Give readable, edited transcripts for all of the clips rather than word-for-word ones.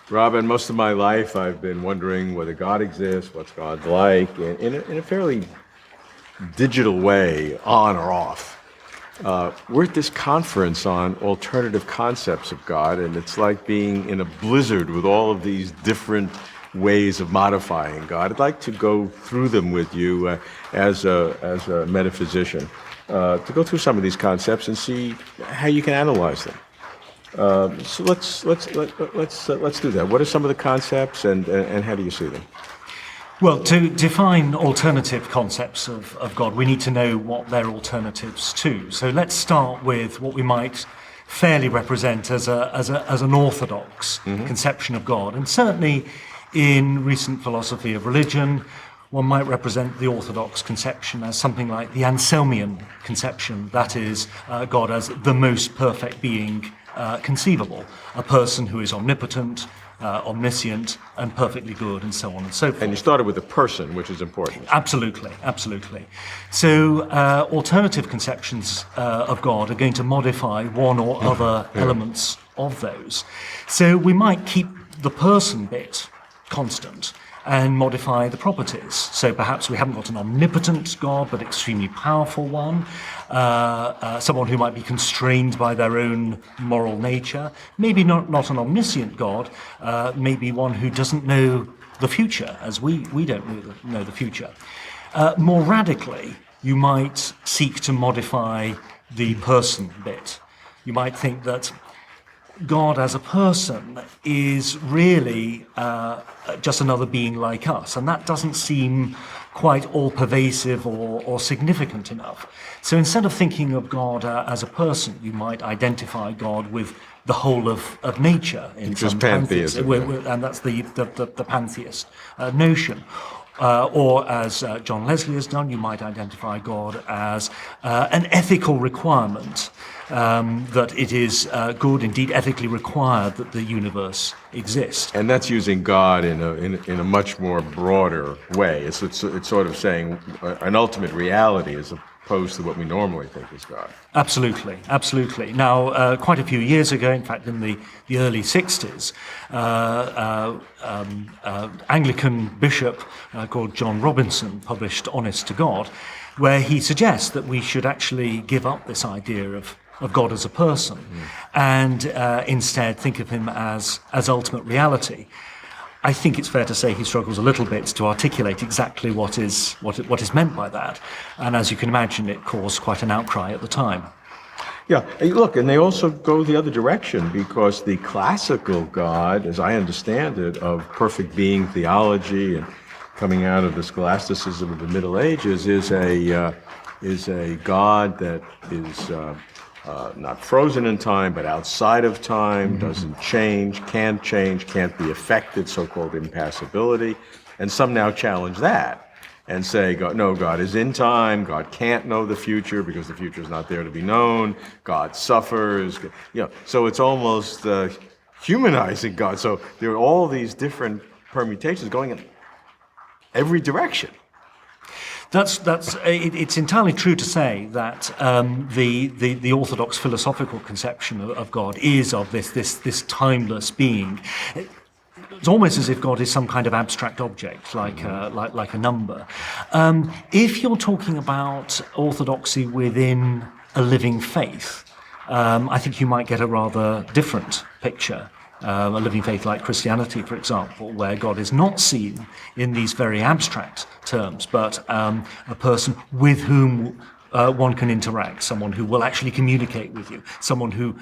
Robin, most of my life I've been wondering whether God exists, what's God like, in a fairly digital way, on or off. We're at this conference on alternative concepts of God, and it's like being in a blizzard with all of these different ways of modifying God. I'd like to go through them with you as a metaphysician, to go through some of these concepts and see how you can analyze them. So let's do that. What are some of the concepts, and how do you see them? Well, to define alternative concepts of God, we need to know what they're alternatives to. So let's start with what we might fairly represent as an orthodox conception of God. And certainly in recent philosophy of religion, one might represent the orthodox conception as something like the Anselmian conception, that is, God as the most perfect being conceivable, a person who is omnipotent, omniscient, and perfectly good, and so on and so forth. And you started with a person, which is important. Absolutely, absolutely. So alternative conceptions of God are going to modify one or other elements of those. So we might keep the person bit constant and modify the properties. So perhaps we haven't got an omnipotent God, but extremely powerful one, someone who might be constrained by their own moral nature, maybe not an omniscient God, maybe one who doesn't know the future, as we don't know the future. More radically, you might seek to modify the person bit. You might think that God as a person is really just another being like us, and that doesn't seem quite all-pervasive or significant enough. So instead of thinking of God as a person, you might identify God with the whole of nature in some pantheism, and that's the pantheist notion. Or as John Leslie has done, you might identify God as an ethical requirement, that it is good, indeed ethically required, that the universe exists. And that's using God in a much more broader way. It's sort of saying an ultimate reality as opposed to what we normally think is God. Absolutely, absolutely. Now, quite a few years ago, in fact, in the early 60s, Anglican bishop called John Robinson published Honest to God, where he suggests that we should actually give up this idea of God as a person and instead think of him as ultimate reality. I think it's fair to say he struggles a little bit to articulate exactly what is meant by that. And as you can imagine, it caused quite an outcry at the time. Yeah, look, and they also go the other direction, because the classical God, as I understand it, of perfect being theology and coming out of the scholasticism of the Middle Ages is a God that is not frozen in time, but outside of time, doesn't change, can't be affected, so-called impassibility. And some now challenge that and say, God is in time, God can't know the future because the future is not there to be known, God suffers. So it's almost humanizing God. So there are all these different permutations going in every direction. It's entirely true to say that the orthodox philosophical conception of God is of this timeless being. It's almost as if God is some kind of abstract object, like a number. If you're talking about orthodoxy within a living faith, I think you might get a rather different picture. A living faith like Christianity, for example, where God is not seen in these very abstract terms, but a person with whom one can interact, someone who will actually communicate with you, someone who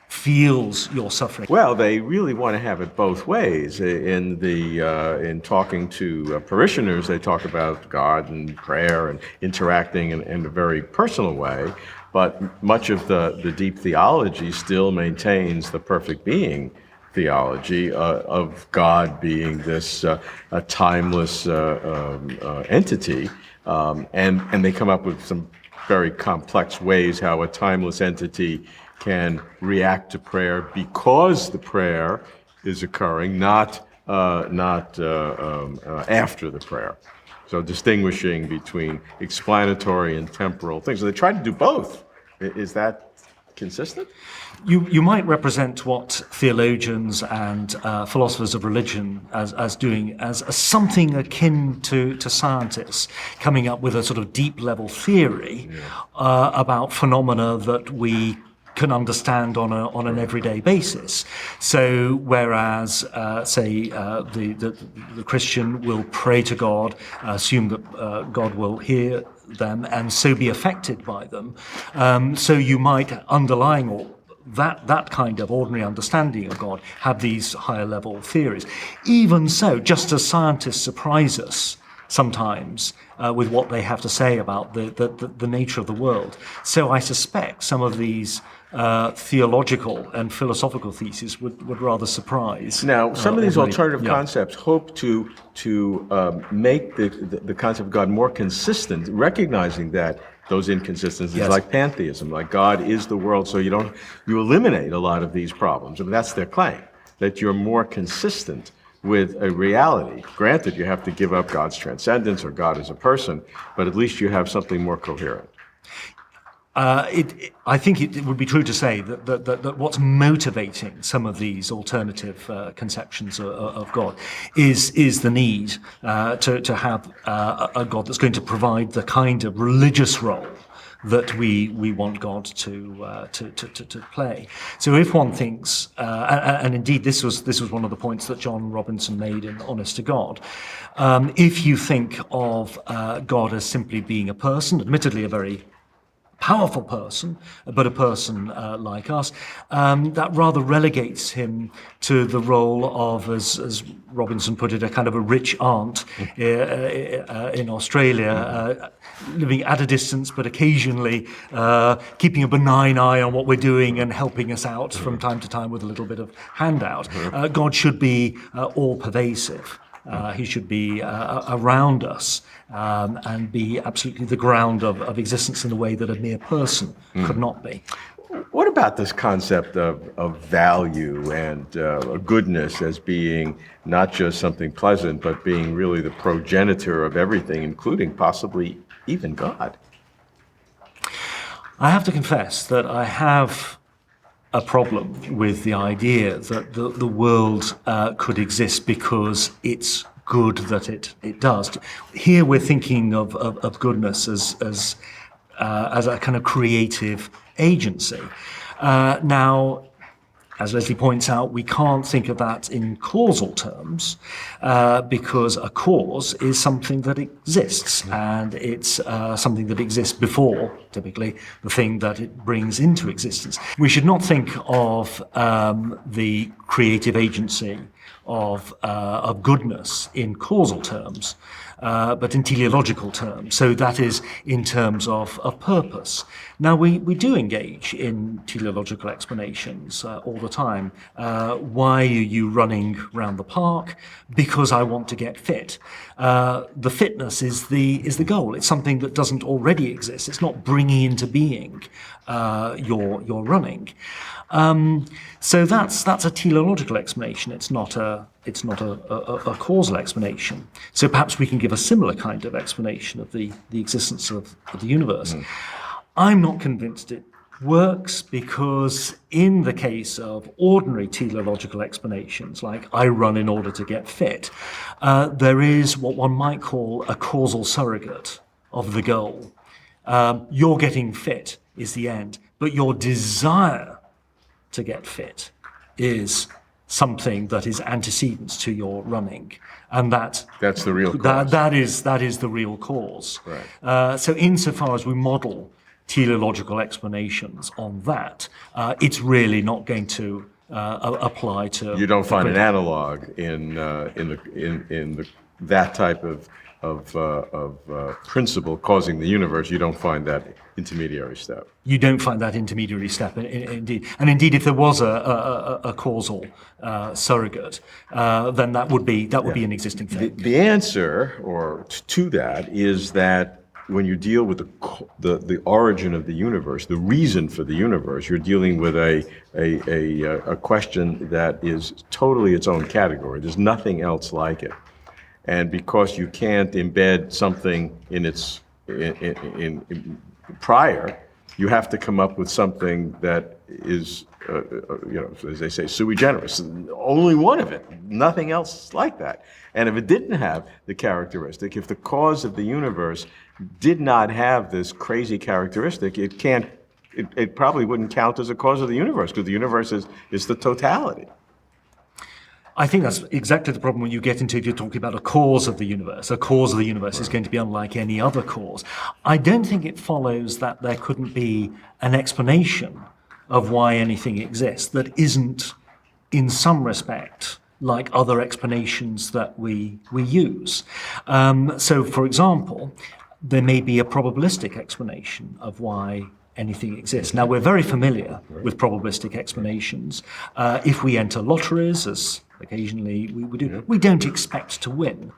feels your suffering. Well, they really want to have it both ways. In talking to parishioners, they talk about God and prayer and interacting in a very personal way. But much of the deep theology still maintains the perfect being theology of God being this a timeless entity, and they come up with some very complex ways how a timeless entity can react to prayer because the prayer is occurring, not after the prayer. So distinguishing between explanatory and temporal things. So they try to do both. Is that consistent? You might represent what theologians and philosophers of religion as doing as something akin to scientists coming up with a sort of deep level theory about phenomena that we can understand on an everyday basis. So whereas, the Christian will pray to God, assume that God will hear them and so be affected by them, so you might underlying all that kind of ordinary understanding of God have these higher level theories. Even so, just as scientists surprise us sometimes with what they have to say about the nature of the world, so I suspect some of these theological and philosophical theses would rather surprise. Now, some of these alternative yeah. concepts hope to make the concept of God more consistent, recognizing that those inconsistencies, Yes. like pantheism, like God is the world, so you eliminate a lot of these problems. I mean, that's their claim, that you're more consistent with a reality. Granted, you have to give up God's transcendence or God as a person, but at least you have something more coherent. I think it would be true to say that what's motivating some of these alternative conceptions of God is the need to have a God that's going to provide the kind of religious role that we want God to play. So if one thinks, and indeed this was one of the points that John Robinson made in Honest to God, if you think of God as simply being a person, admittedly a very powerful person, but a person like us, that rather relegates him to the role of, as Robinson put it, a kind of a rich aunt in Australia, living at a distance, but occasionally keeping a benign eye on what we're doing and helping us out from time to time with a little bit of handout. God should be all-pervasive. He should be around us and be absolutely the ground of existence in a way that a mere person could not be. What about this concept of value and goodness as being not just something pleasant, but being really the progenitor of everything, including possibly even God? I have to confess that I have a problem with the idea that the world could exist because it's good that it does. Here we're thinking of goodness as a kind of creative agency. Now, as Leslie points out, we can't think of that in causal terms because a cause is something that exists, and it's something that exists before, typically, the thing that it brings into existence. We should not think of the creative agency of goodness in causal terms, but in teleological terms. So that is in terms of purpose. Now, we do engage in teleological explanations all the time. Why are you running around the park? Because I want to get fit. The fitness is the goal. It's something that doesn't already exist. It's not bringing into being your running. So that's a teleological explanation. It's not a causal explanation. So perhaps we can give a similar kind of explanation of the existence of the universe. I'm not convinced it works because in the case of ordinary teleological explanations, like I run in order to get fit, there is what one might call a causal surrogate of the goal. Your getting fit is the end, but your desire to get fit is something that is antecedent to your running, and that's the real cause. That is the real cause. Right. So insofar as we model teleological explanations on that, it's really not going to apply to. You don't find an analog in that type of principle causing the universe. You don't find that intermediary step. You don't find that intermediary step, indeed. And indeed, if there was a causal surrogate, then that would be an existing thing. The answer, to that, is that when you deal with the origin of the universe, the reason for the universe, you're dealing with a question that is totally its own category. There's nothing else like it, and because you can't embed something in its in prior you have to come up with something that is, as they say, sui generis. Only one of it, nothing else like that. And if it didn't have the characteristic, if the cause of the universe did not have this crazy characteristic, it probably wouldn't count as a cause of the universe, because the universe is the totality. I think that's exactly the problem when you get into, if you're talking about a cause of the universe. A cause of the universe is going to be unlike any other cause. I don't think it follows that there couldn't be an explanation of why anything exists that isn't, in some respect, like other explanations that we use. So, for example, there may be a probabilistic explanation of why anything exists. Now, we're very familiar with probabilistic explanations. If we enter lotteries, as occasionally we do, we don't expect to win,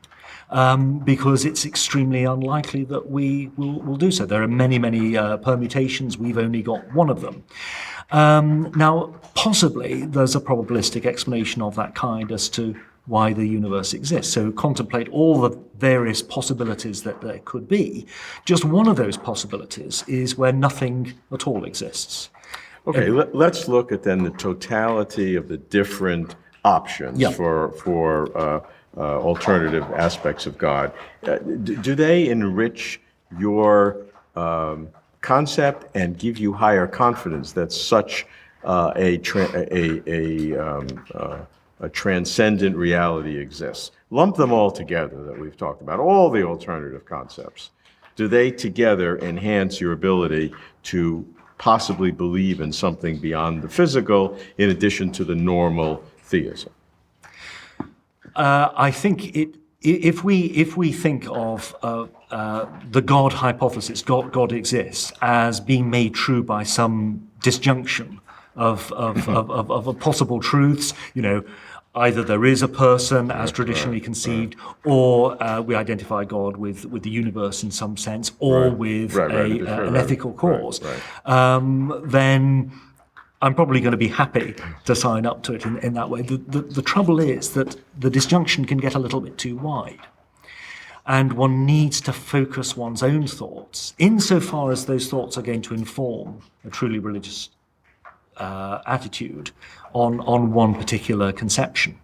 because it's extremely unlikely that we will do so. There are many, many permutations. We've only got one of them. Now, possibly there's a probabilistic explanation of that kind as to why the universe exists. So contemplate all the various possibilities that there could be. Just one of those possibilities is where nothing at all exists. Okay, let's look at then the totality of the different options for alternative aspects of God. Do they enrich your concept and give you higher confidence that such a transcendent reality exists? Lump them all together that we've talked about, all the alternative concepts. Do they together enhance your ability to possibly believe in something beyond the physical in addition to the normal theism? I think if we think of the God hypothesis, God exists, as being made true by some disjunction of possible truths, either there is a person as traditionally conceived, or we identify God with the universe in some sense, or with an ethical cause, then I'm probably going to be happy to sign up to it in that way. The trouble is that the disjunction can get a little bit too wide. And one needs to focus one's own thoughts, insofar as those thoughts are going to inform a truly religious attitude, on one particular conception.